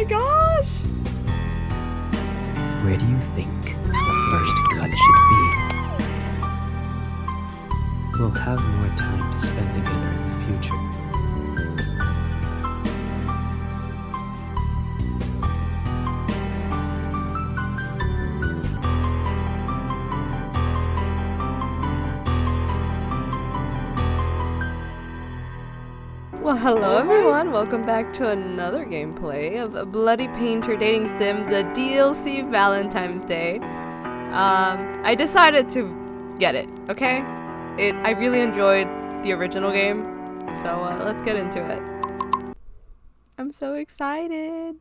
my gosh! Where do you think the first cut should be? We'll have more time to spend together in the future. Well, hello everyone, welcome back to another gameplay of Bloody Painter Dating Sim, the DLC Valentine's Day. I decided to get it, okay? I really enjoyed the original game, so let's get into it. I'm so excited!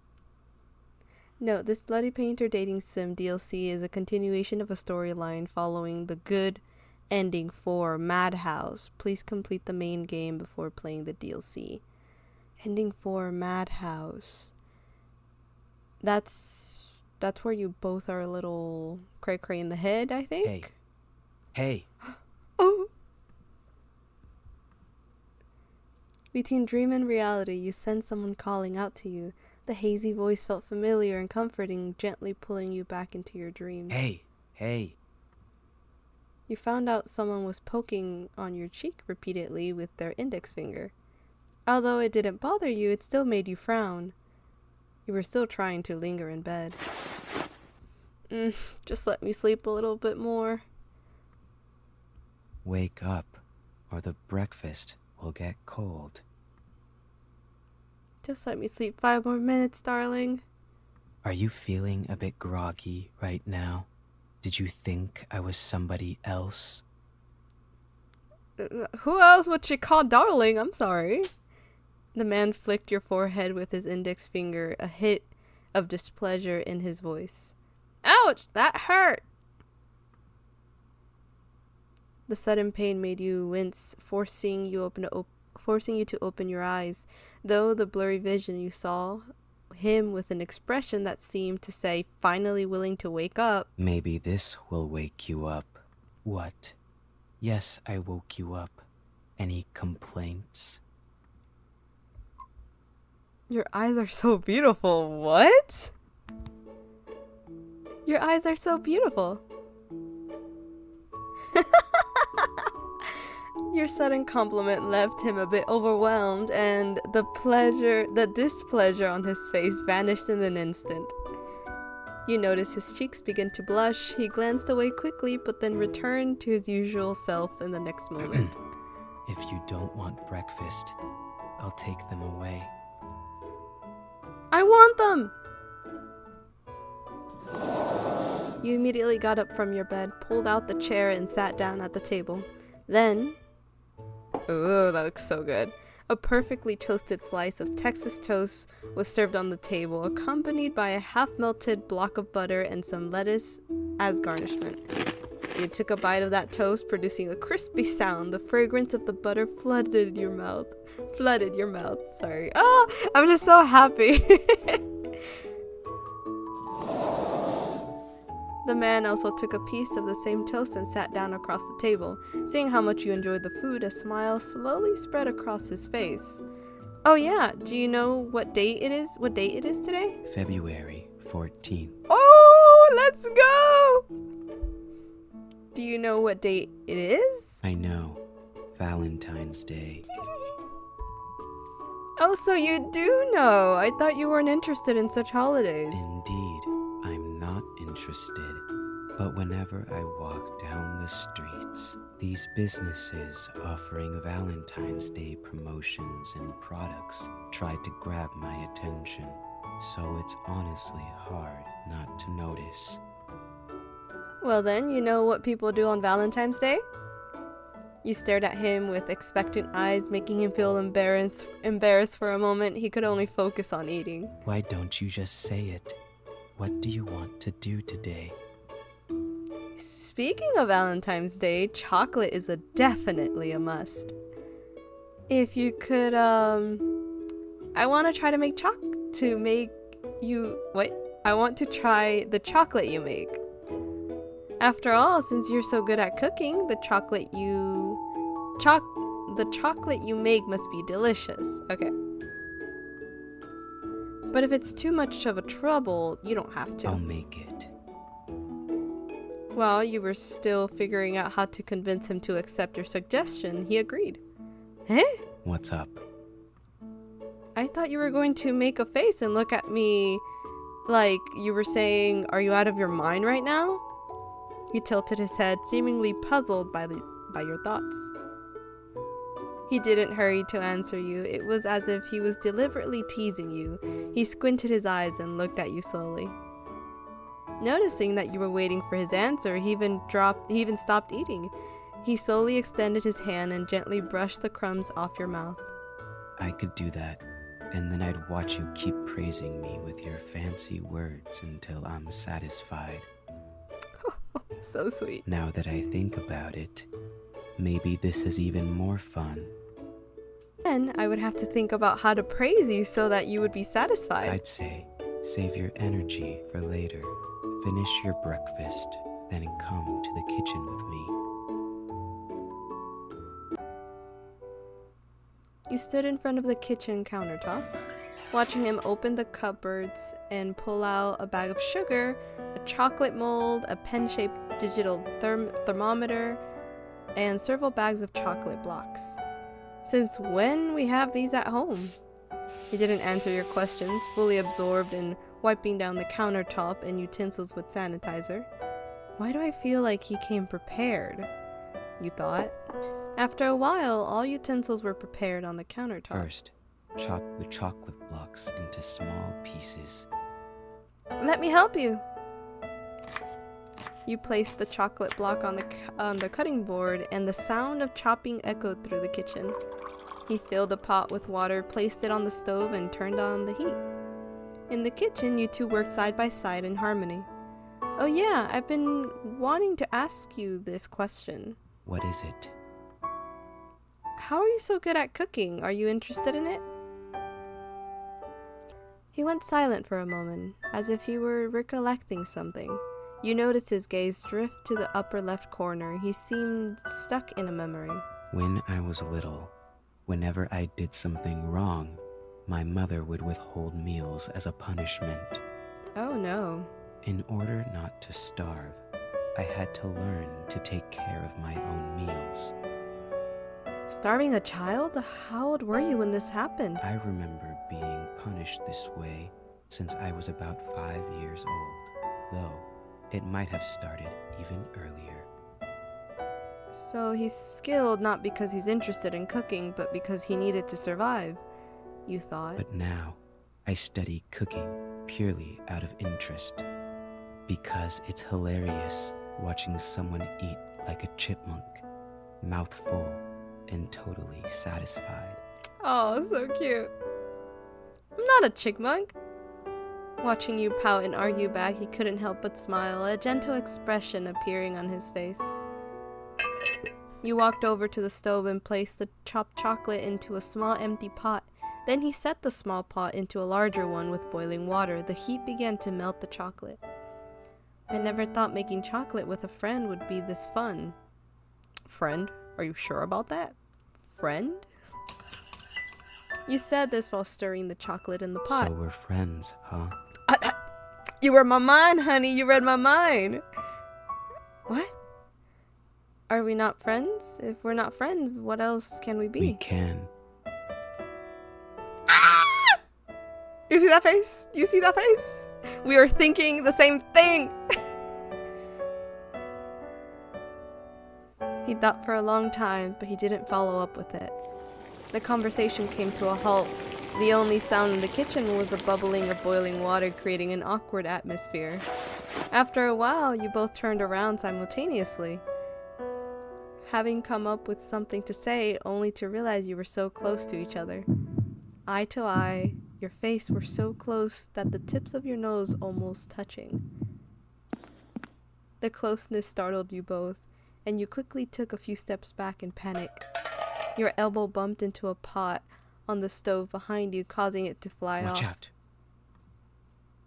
Note, this Bloody Painter Dating Sim DLC is a continuation of a storyline following the good ending for Madhouse. Please complete the main game before playing the DLC. Ending for Madhouse. That's where you both are a little cray-cray in the head, I think. Hey. Oh! Between dream and reality, you sense someone calling out to you. The hazy voice felt familiar and comforting, gently pulling you back into your dreams. Hey. You found out someone was poking on your cheek repeatedly with their index finger. Although it didn't bother you, it still made you frown. You were still trying to linger in bed. Just let me sleep a little bit more. Wake up, or the breakfast will get cold. Just let me sleep 5 more minutes, darling. Are you feeling a bit groggy right now? Did you think I was somebody else? Who else would she call darling? I'm sorry. The man flicked your forehead with his index finger, a hit of displeasure in his voice. Ouch! That hurt! The sudden pain made you wince, forcing you to open your eyes. Though the blurry vision, you saw him with an expression that seemed to say, finally willing to wake up. Maybe this will wake you up. What? Yes, I woke you up. Any complaints? Your eyes are so beautiful. What? Your eyes are so beautiful. Your sudden compliment left him a bit overwhelmed, and the displeasure on his face vanished in an instant. You noticed his cheeks begin to blush. He glanced away quickly, but then returned to his usual self in the next moment. If you don't want breakfast, I'll take them away. I want them! You immediately got up from your bed, pulled out the chair, and sat down at the table. Then... Ooh, that looks so good. A perfectly toasted slice of Texas toast was served on the table, accompanied by a half-melted block of butter and some lettuce as garnishment. You took a bite of that toast, producing a crispy sound. The fragrance of the butter flooded your mouth. Sorry. Oh, I'm just so happy. The man also took a piece of the same toast and sat down across the table. Seeing how much you enjoyed the food, a smile slowly spread across his face. Oh yeah, do you know what date it is? What date it is today? February 14th. Oh, let's go! Do you know what date it is? I know. Valentine's Day. Oh, so you do know. I thought you weren't interested in such holidays. Indeed, I'm not interested. But whenever I walk down the streets, these businesses offering Valentine's Day promotions and products try to grab my attention. So it's honestly hard not to notice. Well then, you know what people do on Valentine's Day? You stared at him with expectant eyes, making him feel embarrassed for a moment. He could only focus on eating. Why don't you just say it? What do you want to do today? Speaking of Valentine's Day, chocolate is definitely a must. If you could, I want to try to make I want to try the chocolate you make. After all, since you're so good at cooking, the chocolate you make must be delicious. Okay. But if it's too much of a trouble, you don't have to. I'll make it. While you were still figuring out how to convince him to accept your suggestion, he agreed. Eh? What's up? I thought you were going to make a face and look at me like you were saying, "Are you out of your mind right now?" He tilted his head, seemingly puzzled by your thoughts. He didn't hurry to answer you. It was as if he was deliberately teasing you. He squinted his eyes and looked at you slowly. Noticing that you were waiting for his answer, he even stopped eating. He slowly extended his hand and gently brushed the crumbs off your mouth. I could do that, and then I'd watch you keep praising me with your fancy words until I'm satisfied. So sweet. Now that I think about it, maybe this is even more fun. Then I would have to think about how to praise you so that you would be satisfied. I'd say, save your energy for later. Finish your breakfast, then come to the kitchen with me. You stood in front of the kitchen countertop, watching him open the cupboards and pull out a bag of sugar, a chocolate mold, a pen-shaped digital thermometer, and several bags of chocolate blocks. Since when we have these at home? He didn't answer your questions, fully absorbed in wiping down the countertop and utensils with sanitizer. Why do I feel like he came prepared? You thought. After a while, all utensils were prepared on the countertop. First, chop the chocolate blocks into small pieces. Let me help you. You placed the chocolate block on the cutting board, and the sound of chopping echoed through the kitchen. He filled a pot with water, placed it on the stove, and turned on the heat. In the kitchen, you two worked side by side in harmony. Oh yeah, I've been wanting to ask you this question. What is it? How are you so good at cooking? Are you interested in it? He went silent for a moment, as if he were recollecting something. You noticed his gaze drift to the upper left corner. He seemed stuck in a memory. When I was little, whenever I did something wrong, my mother would withhold meals as a punishment. Oh no. In order not to starve, I had to learn to take care of my own meals. Starving a child? How old were you when this happened? I remember being punished this way since I was about 5 years old, though it might have started even earlier. So he's skilled not because he's interested in cooking, but because he needed to survive, you thought. But now, I study cooking purely out of interest, because it's hilarious watching someone eat like a chipmunk, mouth full and totally satisfied. Oh, so cute. I'm not a chipmunk. Watching you pout and argue back, he couldn't help but smile, a gentle expression appearing on his face. You walked over to the stove and placed the chopped chocolate into a small empty pot. Then he set the small pot into a larger one with boiling water. The heat began to melt the chocolate. I never thought making chocolate with a friend would be this fun. Friend? Are you sure about that? Friend? You said this while stirring the chocolate in the pot. So we're friends, huh? You read my mind, honey. You read my mind. What? Are we not friends? If we're not friends, what else can we be? We can. Ah! You see that face? You see that face? We are thinking the same thing. He thought for a long time, but he didn't follow up with it. The conversation came to a halt. The only sound in the kitchen was the bubbling of boiling water, creating an awkward atmosphere. After a while, you both turned around simultaneously, having come up with something to say, only to realize you were so close to each other. Eye to eye, your faces were so close that the tips of your nose almost touching. The closeness startled you both, and you quickly took a few steps back in panic. Your elbow bumped into a pot on the stove behind you, causing it to fly off. Watch out.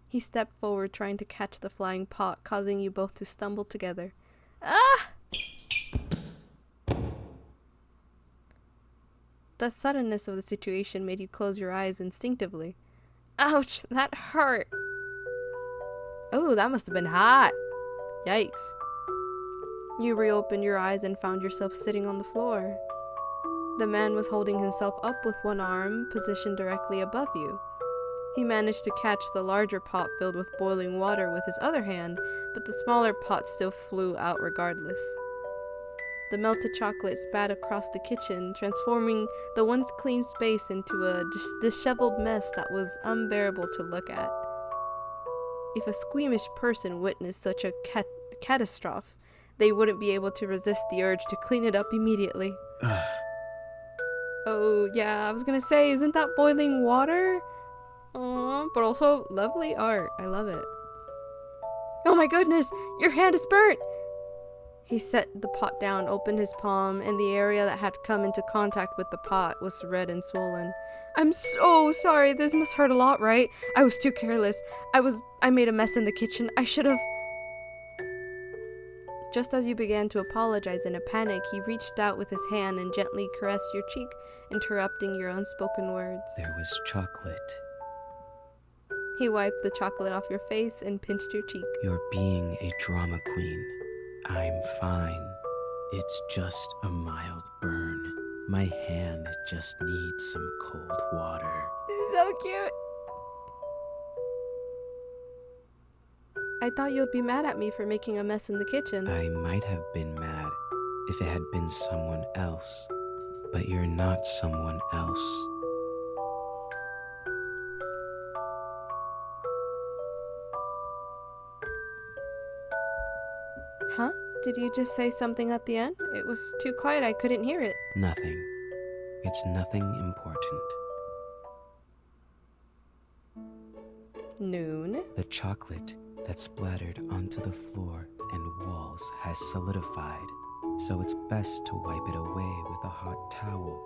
He stepped forward, trying to catch the flying pot, causing you both to stumble together. Ah! The suddenness of the situation made you close your eyes instinctively. Ouch, that hurt. Oh, that must have been hot. Yikes. You reopened your eyes and found yourself sitting on the floor. The man was holding himself up with one arm positioned directly above you. He managed to catch the larger pot filled with boiling water with his other hand, but the smaller pot still flew out regardless. The melted chocolate spat across the kitchen, transforming the once clean space into a disheveled mess that was unbearable to look at. If a squeamish person witnessed such a catastrophe, they wouldn't be able to resist the urge to clean it up immediately. Oh, yeah, I was gonna say, isn't that boiling water? Aww, but also lovely art. I love it. Oh my goodness, your hand is burnt! He set the pot down, opened his palm, and the area that had come into contact with the pot was red and swollen. I'm so sorry, this must hurt a lot, right? I was too careless. I made a mess in the kitchen. I should have... Just as you began to apologize in a panic, he reached out with his hand and gently caressed your cheek, interrupting your unspoken words. There was chocolate. He wiped the chocolate off your face and pinched your cheek. You're being a drama queen. I'm fine. It's just a mild burn. My hand just needs some cold water. This is so cute. I thought you'd be mad at me for making a mess in the kitchen. I might have been mad if it had been someone else, but you're not someone else. Huh? Did you just say something at the end? It was too quiet, I couldn't hear it. Nothing. It's nothing important. Noon. The chocolate that splattered onto the floor and walls has solidified, so it's best to wipe it away with a hot towel.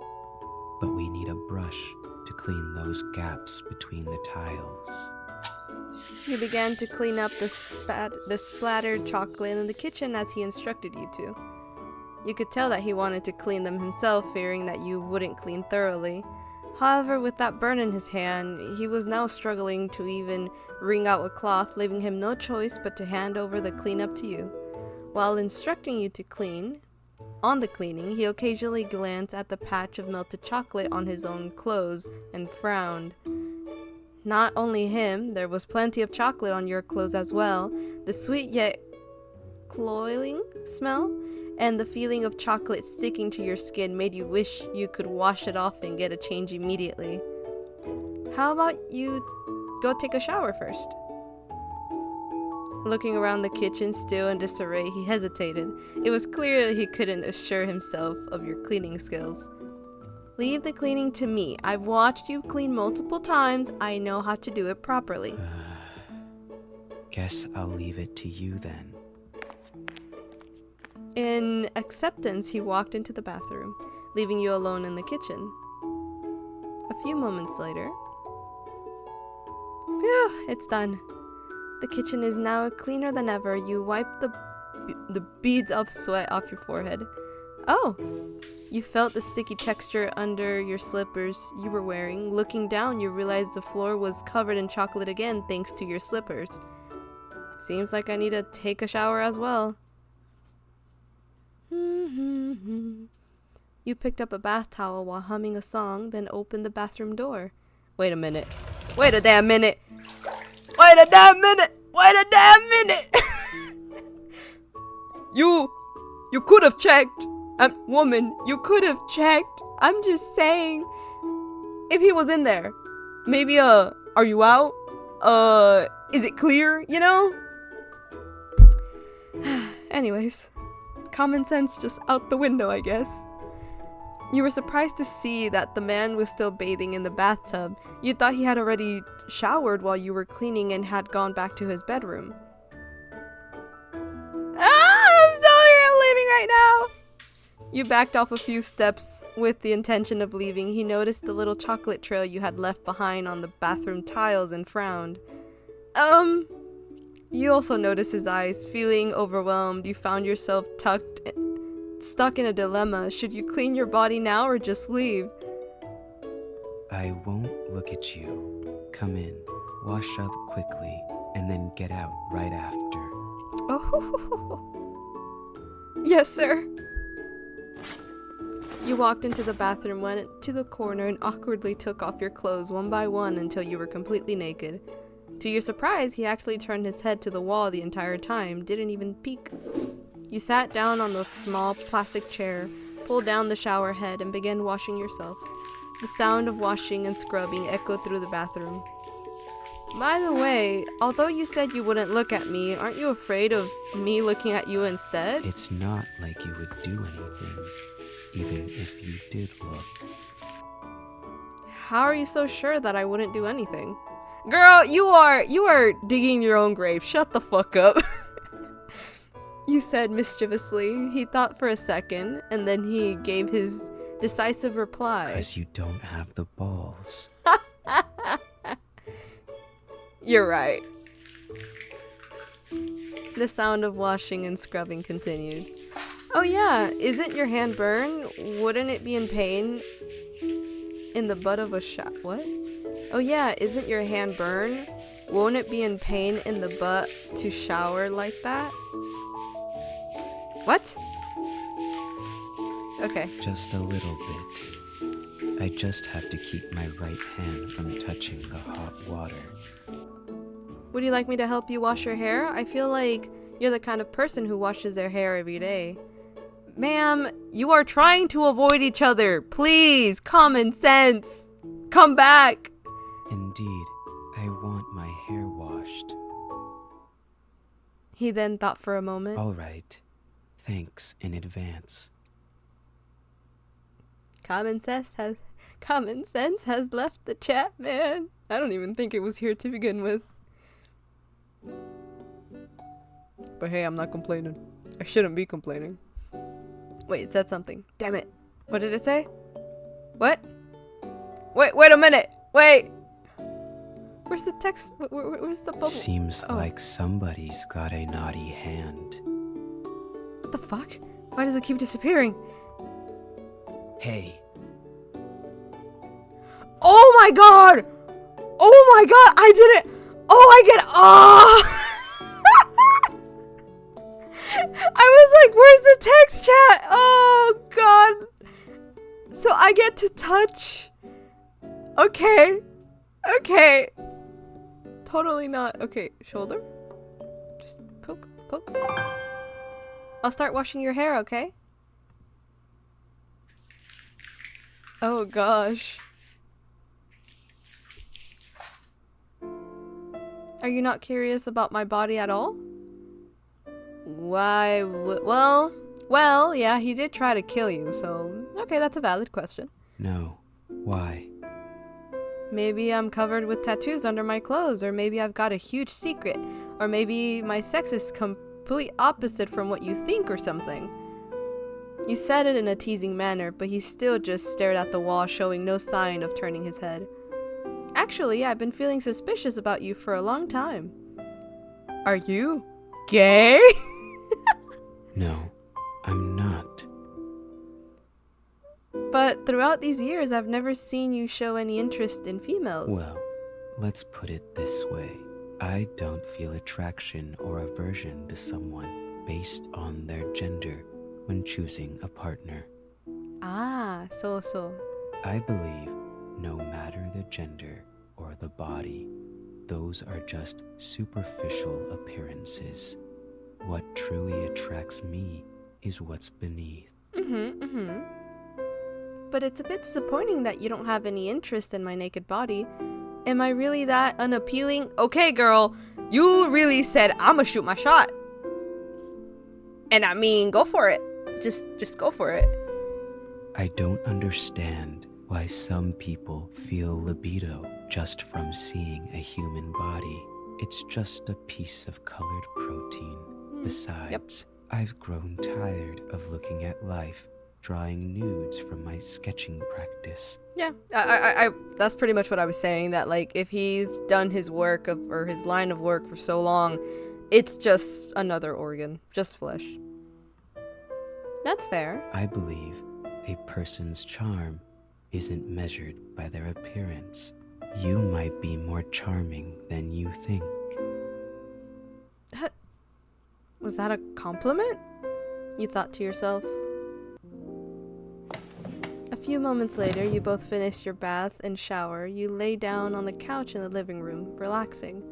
But we need a brush to clean those gaps between the tiles. You began to clean up the splattered chocolate in the kitchen as he instructed you to. You could tell that he wanted to clean them himself, fearing that you wouldn't clean thoroughly. However, with that burn in his hand, he was now struggling to even wring out a cloth, leaving him no choice but to hand over the cleanup to you. While instructing you to clean, on the cleaning, he occasionally glanced at the patch of melted chocolate on his own clothes and frowned. Not only him, there was plenty of chocolate on your clothes as well. The sweet yet cloying smell and the feeling of chocolate sticking to your skin made you wish you could wash it off and get a change immediately. How about you go take a shower first? Looking around the kitchen still in disarray, he hesitated. It was clear that he couldn't assure himself of your cleaning skills. Leave the cleaning to me. I've watched you clean multiple times. I know how to do it properly. Guess I'll leave it to you then. In acceptance, he walked into the bathroom, leaving you alone in the kitchen. A few moments later... Phew, it's done. The kitchen is now cleaner than ever. You wipe the beads of sweat off your forehead. Oh! You felt the sticky texture under your slippers you were wearing. Looking down, you realized the floor was covered in chocolate again thanks to your slippers. Seems like I need to take a shower as well. You picked up a bath towel while humming a song, then opened the bathroom door. Wait a minute. Wait a damn minute. Wait a damn minute. Wait a damn minute. You could have checked. Woman, you could have checked. I'm just saying. If he was in there. Maybe, are you out? Is it clear, you know? Anyways. Common sense just out the window, I guess. You were surprised to see that the man was still bathing in the bathtub. You thought he had already showered while you were cleaning and had gone back to his bedroom. I'm sorry, I'm leaving right now. You backed off a few steps with the intention of leaving. He noticed the little chocolate trail you had left behind on the bathroom tiles and frowned. You also noticed his eyes. Feeling overwhelmed, you found yourself stuck in a dilemma. Should you clean your body now or just leave? I won't look at you. Come in, wash up quickly, and then get out right after. Oh, yes, sir. You walked into the bathroom, went to the corner, and awkwardly took off your clothes one by one until you were completely naked. To your surprise, he actually turned his head to the wall the entire time, didn't even peek. You sat down on the small plastic chair, pulled down the shower head, and began washing yourself. The sound of washing and scrubbing echoed through the bathroom. By the way, although you said you wouldn't look at me, aren't you afraid of me looking at you instead? It's not like you would do anything, even if you did look. How are you so sure that I wouldn't do anything? Girl, you are digging your own grave. Shut the fuck up. You said mischievously. He thought for a second, and then he gave his decisive reply. Because you don't have the balls. You're right. The sound of washing and scrubbing continued. Oh yeah, isn't your hand burned? Wouldn't it be in pain in the butt of a shot? What? Oh yeah, isn't your hand burned? Won't it be in pain in the butt to shower like that? What? Okay. Just a little bit. I just have to keep my right hand from touching the hot water. Would you like me to help you wash your hair? I feel like you're the kind of person who washes their hair every day. Ma'am, you are trying to avoid each other. Please, common sense. Come back. Indeed, I want my hair washed. He then thought for a moment. All right. Thanks in advance. Common sense has left the chat, man. I don't even think it was here to begin with. But hey, I'm not complaining. I shouldn't be complaining. Wait, it said something. Damn it. What did it say? What? Wait a minute. Wait. Where's the text? Where's the bubble? Seems like somebody's got a naughty hand. What the fuck? Why does it keep disappearing? Hey. Oh my god! Oh my god! I didn't. Oh, I get. Oh! I was like, where's the text chat? Oh god. So I get to touch. Okay. Okay. Totally not. Okay, shoulder. Just poke. I'll start washing your hair, okay? Oh gosh. Are you not curious about my body at all? Why well, yeah, he did try to kill you, so okay, that's a valid question. No. Why? Maybe I'm covered with tattoos under my clothes, or maybe I've got a huge secret, or maybe my sex is complete opposite from what you think or something. You said it in a teasing manner, but he still just stared at the wall, showing no sign of turning his head. Actually, I've been feeling suspicious about you for a long time. Are you gay? No, I'm not. But throughout these years, I've never seen you show any interest in females. Well, let's put it this way. I don't feel attraction or aversion to someone based on their gender when choosing a partner. Ah, so. I believe no matter the gender or the body, those are just superficial appearances. What truly attracts me is what's beneath. But it's a bit disappointing that you don't have any interest in my naked body. Am I really that unappealing? Okay, girl, you really said I'ma shoot my shot. And I mean, go for it. Just go for it. I don't understand why some people feel libido just from seeing a human body. It's just a piece of colored protein. Besides, I've grown tired of looking at life drawing nudes from my sketching practice. Yeah, I that's pretty much what I was saying, that like if he's done his work or his line of work for so long, it's just another organ, just flesh. That's fair. I believe a person's charm isn't measured by their appearance. You might be more charming than you think. Was that a compliment? You thought to yourself. A few moments later, you both finished your bath and shower. You lay down on the couch in the living room, relaxing.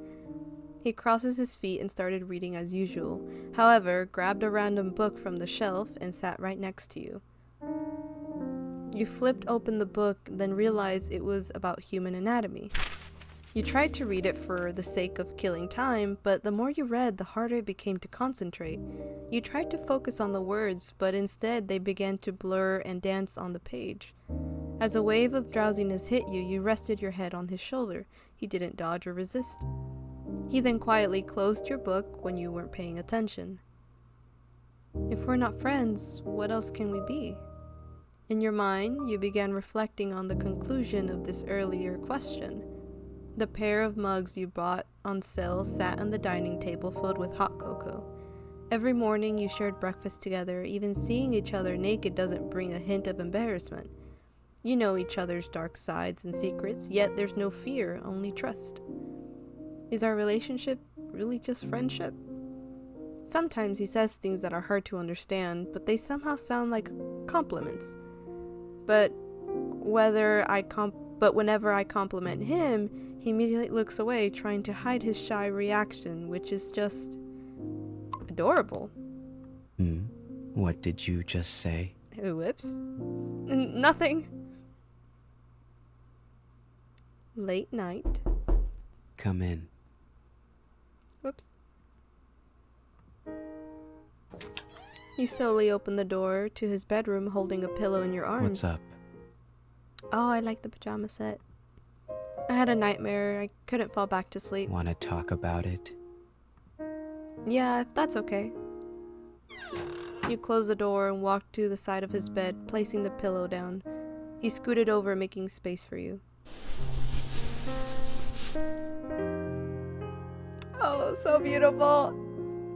He crosses his feet and started reading as usual, however, grabbed a random book from the shelf and sat right next to you. You flipped open the book, then realized it was about human anatomy. You tried to read it for the sake of killing time, but the more you read, the harder it became to concentrate. You tried to focus on the words, but instead they began to blur and dance on the page. As a wave of drowsiness hit you, you rested your head on his shoulder. He didn't dodge or resist. He then quietly closed your book when you weren't paying attention. If we're not friends, what else can we be? In your mind, you began reflecting on the conclusion of this earlier question. The pair of mugs you bought on sale sat on the dining table filled with hot cocoa. Every morning you shared breakfast together. Even seeing each other naked doesn't bring a hint of embarrassment. You know each other's dark sides and secrets, yet there's no fear, only trust. Is our relationship really just friendship? Sometimes he says things that are hard to understand, but they somehow sound like compliments. But whenever I compliment him, he immediately looks away, trying to hide his shy reaction, which is just adorable. What did you just say? Whoops. Nothing. Late night. Come in. Whoops. You slowly open the door to his bedroom, holding a pillow in your arms. What's up? Oh, I like the pajama set. I had a nightmare. I couldn't fall back to sleep. Want to talk about it? Yeah, if that's okay. You closed the door and walked to the side of his bed, placing the pillow down. He scooted over, making space for you. Oh, so beautiful.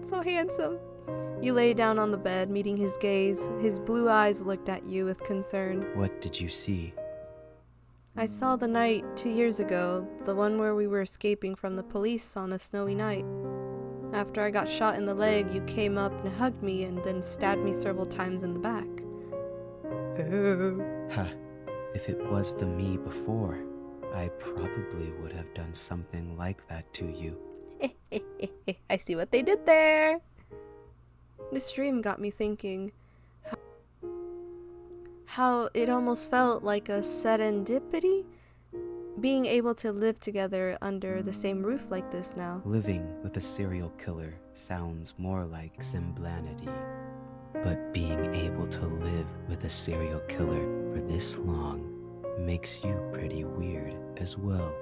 So handsome. You lay down on the bed, meeting his gaze. His blue eyes looked at you with concern. What did you see? I saw the night 2 years ago, the one where we were escaping from the police on a snowy night. After I got shot in the leg, you came up and hugged me and then stabbed me several times in the back. If it was the me before, I probably would have done something like that to you. I see what they did there. This dream got me thinking how it almost felt like a serendipity, being able to live together under the same roof like this now. Living with a serial killer sounds more like semblanity, but being able to live with a serial killer for this long makes you pretty weird as well.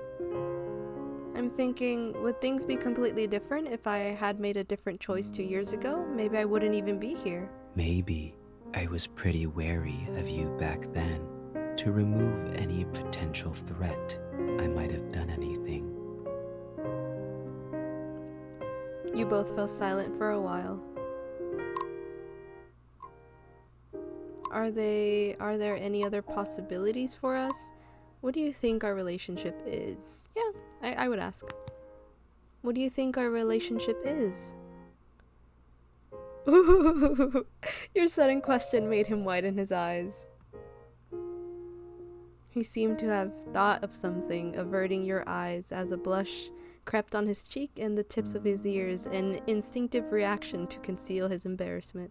I'm thinking, would things be completely different if I had made a different choice 2 years ago? Maybe I wouldn't even be here. Maybe I was pretty wary of you back then. To remove any potential threat, I might have done anything. You both fell silent for a while. Are there any other possibilities for us? What do you think our relationship is? Yeah, I would ask. What do you think our relationship is? Your sudden question made him widen his eyes. He seemed to have thought of something, averting your eyes as a blush crept on his cheek and the tips of his ears, an instinctive reaction to conceal his embarrassment.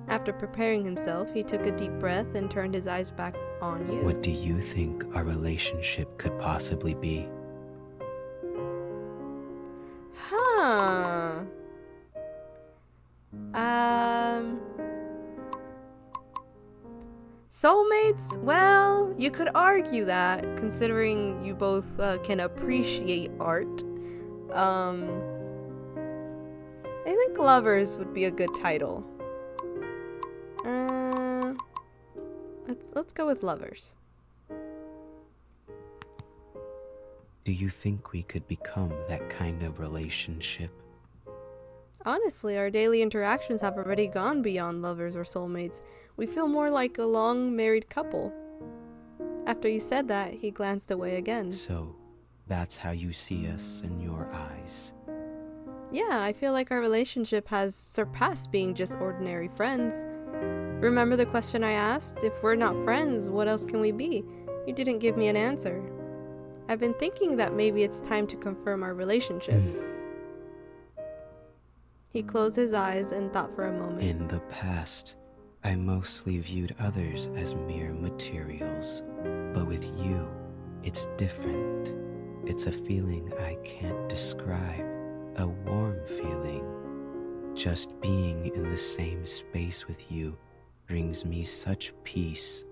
After preparing himself, he took a deep breath and turned his eyes back on you. What do you think our relationship could possibly be? Huh. Soulmates? Well, you could argue that, considering you both can appreciate art. I think lovers would be a good title. Let's go with lovers. Do you think we could become that kind of relationship? Honestly, our daily interactions have already gone beyond lovers or soulmates. We feel more like a long married couple. After you said that, he glanced away again. So, that's how you see us in your eyes. Yeah, I feel like our relationship has surpassed being just ordinary friends. Remember the question I asked? If we're not friends, what else can we be? You didn't give me an answer. I've been thinking that maybe it's time to confirm our relationship. He closed his eyes and thought for a moment. In the past, I mostly viewed others as mere materials, but with you, it's different. It's a feeling I can't describe, a warm feeling. Just being in the same space with you brings me such peace.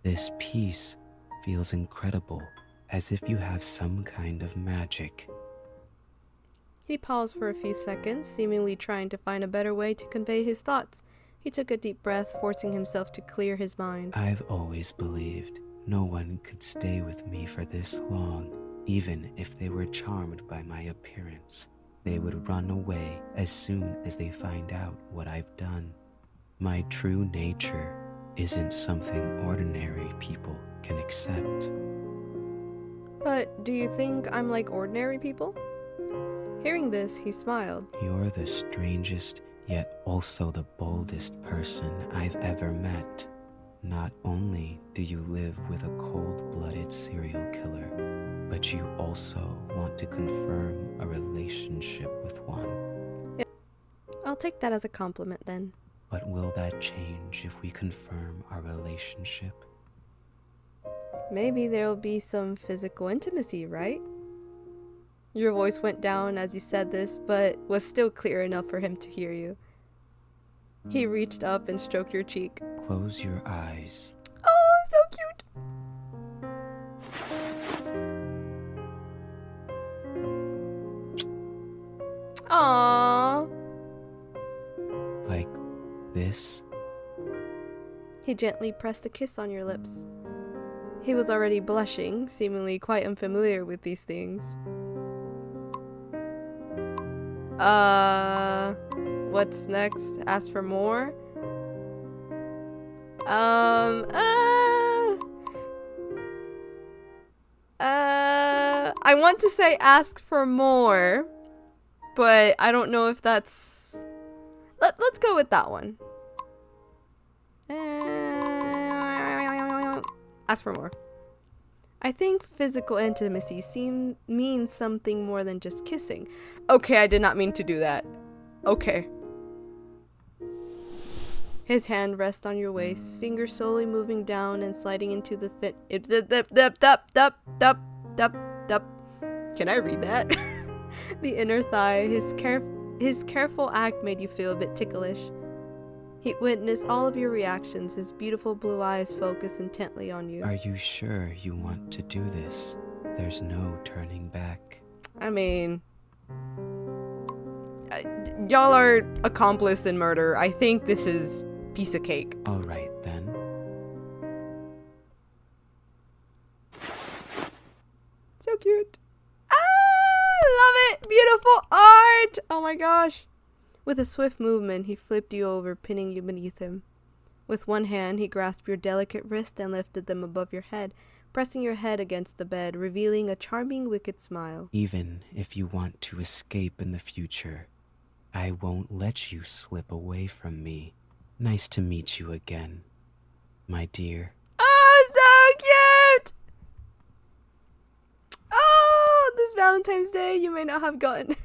This peace feels incredible, as if you have some kind of magic. He paused for a few seconds, seemingly trying to find a better way to convey his thoughts. He took a deep breath, forcing himself to clear his mind. I've always believed no one could stay with me for this long, even if they were charmed by my appearance. They would run away as soon as they find out what I've done. My true nature isn't something ordinary people can accept. But do you think I'm like ordinary people? Hearing this, he smiled. You're the strangest, yet also the boldest person I've ever met. Not only do you live with a cold-blooded serial killer, but you also want to confirm a relationship with one. I'll take that as a compliment then. But will that change if we confirm our relationship? Maybe there'll be some physical intimacy, right? Your voice went down as you said this, but was still clear enough for him to hear you. He reached up and stroked your cheek. Close your eyes. Oh, so cute! Aww. Like this? He gently pressed a kiss on your lips. He was already blushing, seemingly quite unfamiliar with these things. What's next? Ask for more? I want to say ask for more, but I don't know if that's... Let's go with that one. Ask for more. I think physical intimacy means something more than just kissing. Okay, I did not mean to do that. Okay. His hand rests on your waist, fingers slowly moving down and sliding into the thin... Can I read that? The inner thigh. His careful act made you feel a bit ticklish. He witnessed all of your reactions, his beautiful blue eyes focused intently on you. Are you sure you want to do this? There's no turning back. I mean... y'all are accomplice in murder. I think this is piece of cake. Alright then. So cute. Love it! Beautiful art! Oh my gosh. With a swift movement, he flipped you over, pinning you beneath him. With one hand, he grasped your delicate wrist and lifted them above your head, pressing your head against the bed, revealing a charming, wicked smile. Even if you want to escape in the future, I won't let you slip away from me. Nice to meet you again, my dear. Oh, so cute! Oh, this Valentine's Day, you may not have gotten...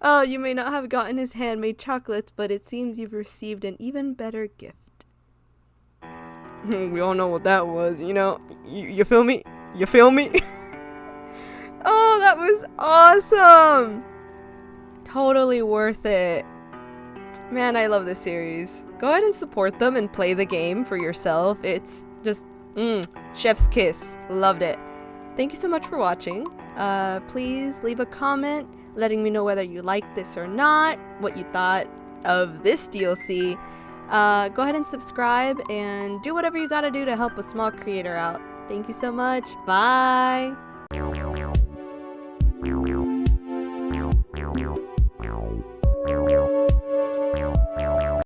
Oh, you may not have gotten his handmade chocolates, but it seems you've received an even better gift. We all know what that was, you know? You feel me? You feel me? Oh, that was awesome! Totally worth it. Man, I love this series. Go ahead and support them and play the game for yourself. It's just, chef's kiss. Loved it. Thank you so much for watching. Please leave a comment letting me know whether you liked this or not, what you thought of this DLC. Go ahead and subscribe and do whatever you gotta do to help a small creator out. Thank you so much. Bye!